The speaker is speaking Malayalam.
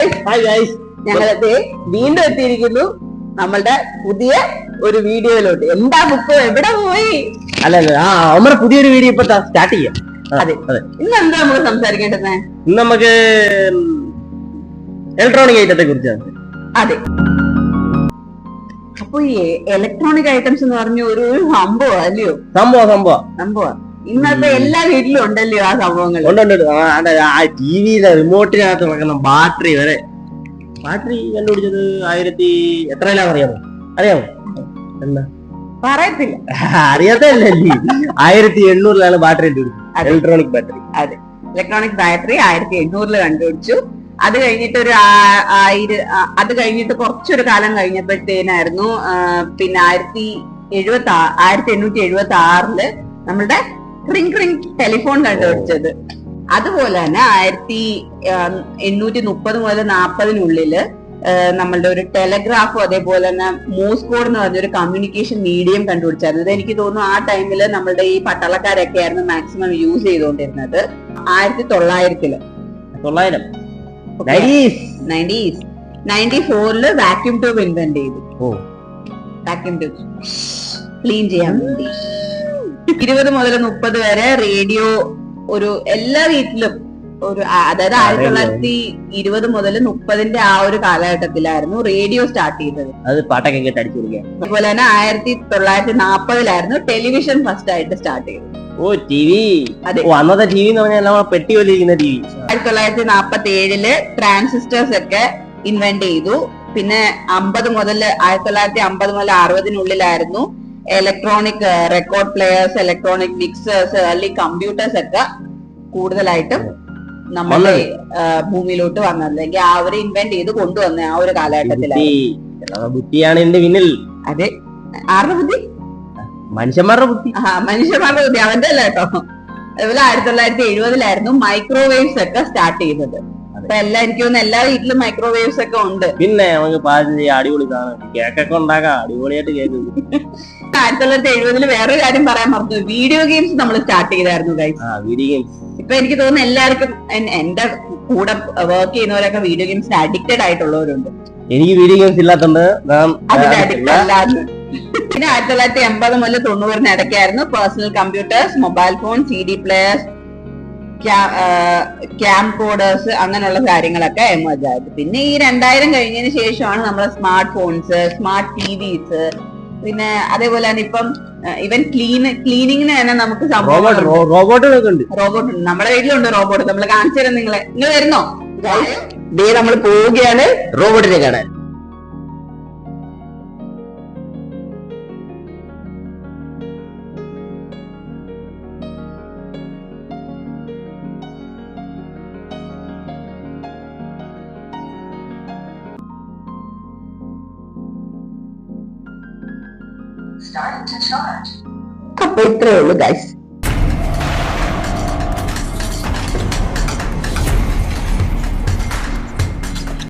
ഹായ് ഗൈസ്, ഞങ്ങളത് വീണ്ടും എത്തിയിരിക്കുന്നു നമ്മളുടെ പുതിയ ഒരു വീഡിയോയിലോട്ട്. എന്താ ബുക്ക് എവിടെ പോയി? അല്ല നമ്മുടെ പുതിയൊരു വീഡിയോ ഇപ്പൊ സ്റ്റാർട്ട് ചെയ്യാം. അതെ അതെ. ഇന്ന് എന്താ നമ്മൾ സംസാരിക്കേണ്ടത്? ഇന്ന് നമുക്ക് ഇലക്ട്രോണിക് ഐറ്റത്തെ കുറിച്ചാണ്. അതെ, അപ്പൊ ഈ ഇലക്ട്രോണിക് ഐറ്റംസ് എന്ന് പറഞ്ഞ ഒരു സംഭവം അല്ലയോ? സംഭവം ഇന്നത്തെ എല്ലാ വീട്ടിലും ഉണ്ടല്ലോ ആ സംഭവങ്ങൾ. ടി വിയിലെ റിമോട്ടിനകത്ത് നടക്കുന്ന ബാറ്ററി വരെ. ബാറ്ററി കണ്ടുപിടിച്ചത് എത്രയിലാന്ന് അറിയാമോ? എന്താ പറയത്തില്ല, അറിയാത്തല്ലേ. 1800 ബാറ്ററി കണ്ടുപിടിച്ചത്, ഇലക്ട്രോണിക് ബാറ്ററി. അതെ, ഇലക്ട്രോണിക് ബാറ്ററി 1800 കണ്ടുപിടിച്ചു. അത് കഴിഞ്ഞിട്ട് അത് കഴിഞ്ഞിട്ട് കുറച്ചൊരു കാലം കഴിഞ്ഞപ്പോഴത്തേനായിരുന്നു പിന്നെ 1876 നമ്മളുടെ റിംഗ് ടെലിഫോൺ കണ്ടുപിടിച്ചത്. അതുപോലെ തന്നെ 1830 മുതൽ 40 നമ്മളുടെ ഒരു ടെലഗ്രാഫും അതേപോലെ തന്നെ മോഴ്സ് കോഡ് എന്ന് പറഞ്ഞൊരു കമ്മ്യൂണിക്കേഷൻ മീഡിയം കണ്ടുപിടിച്ചായിരുന്നു. ഇത് എനിക്ക് തോന്നുന്നു ആ ടൈമില് നമ്മളുടെ ഈ പട്ടാളക്കാരൊക്കെ ആയിരുന്നു മാക്സിമം യൂസ് ചെയ്തുകൊണ്ടിരുന്നത്. 1994 വാക്യൂം ട്യൂബ് ഇൻവെന്റ് ചെയ്തു. വാക്യൂം ട്യൂബ് ക്ലീൻ ചെയ്യാൻ വേണ്ടി. 20 മുതൽ 30 വരെ റേഡിയോ എല്ലാ വീട്ടിലും അതായത് 1920 മുതൽ 30 ആ ഒരു കാലഘട്ടത്തിലായിരുന്നു റേഡിയോ സ്റ്റാർട്ട് ചെയ്തത്. അതുപോലെ തന്നെ 1940 ടെലിവിഷൻ ഫസ്റ്റ് ആയിട്ട് സ്റ്റാർട്ട് ചെയ്തത്. 1947 ട്രാൻസിസ്റ്റേഴ്സ് ഒക്കെ ഇൻവെന്റ് ചെയ്തു. പിന്നെ 1950 മുതൽ 60 electronic record players, electronic mixers അല്ലെങ്കിൽ കമ്പ്യൂട്ടേഴ്സ് ഒക്കെ കൂടുതലായിട്ടും നമ്മുടെ ഭൂമിയിലോട്ട് വന്നത്. അല്ലെങ്കിൽ അവര് ഇൻവെന്റ് ചെയ്ത് കൊണ്ടുവന്ന ആ ഒരു കാലഘട്ടത്തിലാണ്. അതെ, ആരുടെ ബുദ്ധി? മനുഷ്യന്മാരുടെ ബുദ്ധി. അവന്റെ അല്ല കേട്ടോ. അതുപോലെ 1970 മൈക്രോവേവ്സ് ഒക്കെ സ്റ്റാർട്ട് ചെയ്തത്. അപ്പൊ എനിക്ക് തോന്നുന്നു എല്ലാ വീട്ടിലും മൈക്രോവേവ്സ് ഒക്കെ ഉണ്ട്. പിന്നെ നമുക്ക് പാചകം ചെയ്യാം, അടിപൊളി കേക്കൊക്കെ ഉണ്ടാക്കാം, അടിപൊളിയായിട്ട് കേക്ക്. 1970 വേറൊരു കാര്യം പറയാൻ മറന്നു, വീഡിയോ ഗെയിംസ് നമ്മൾ സ്റ്റാർട്ട് ചെയ്തായിരുന്നു ഗൈസ്. വീഡിയോ ഗെയിംസ് ഇപ്പൊ എനിക്ക് തോന്നുന്നു എല്ലാവർക്കും, എന്റെ കൂടെ വർക്ക് ചെയ്യുന്നവരൊക്കെ വീഡിയോ ഗെയിംസിന് അഡിക്റ്റഡ് ആയിട്ടുള്ളവരുണ്ട്. എനിക്ക് വീഡിയോ ഗെയിംസ് ഇല്ലാത്തതുകൊണ്ട് അതിന് അഡിക്റ്റ് അല്ലാന്ന്. പിന്നെ 1980 മുതൽ 90 ഇടയ്ക്കായിരുന്നു personal computers, mobile phone, CD players, camcorders അങ്ങനെയുള്ള കാര്യങ്ങളൊക്കെ എമർജ് ആയത്. പിന്നെ ഈ 2000 കഴിഞ്ഞതിന് ശേഷമാണ് നമ്മളെ സ്മാർട്ട് ഫോൺസ്, സ്മാർട്ട് TVs, പിന്നെ അതേപോലെ തന്നെ ഇപ്പം ഇവൻ ക്ലീനിങ്ങിന് തന്നെ നമുക്ക് റോബോട്ട് ഉണ്ട്. നമ്മുടെ വീട്ടിലുണ്ട് റോബോട്ട്. നമ്മൾ കാണിച്ചു തരാം നിങ്ങളെ. ഇന്ന് വരുന്നോ? നമ്മൾ പോവുകയാണ് റോബോട്ടിനെ കാണാൻ. അപ്പൊ ഇത്രേ ഉള്ളൂ ഗൈസ്.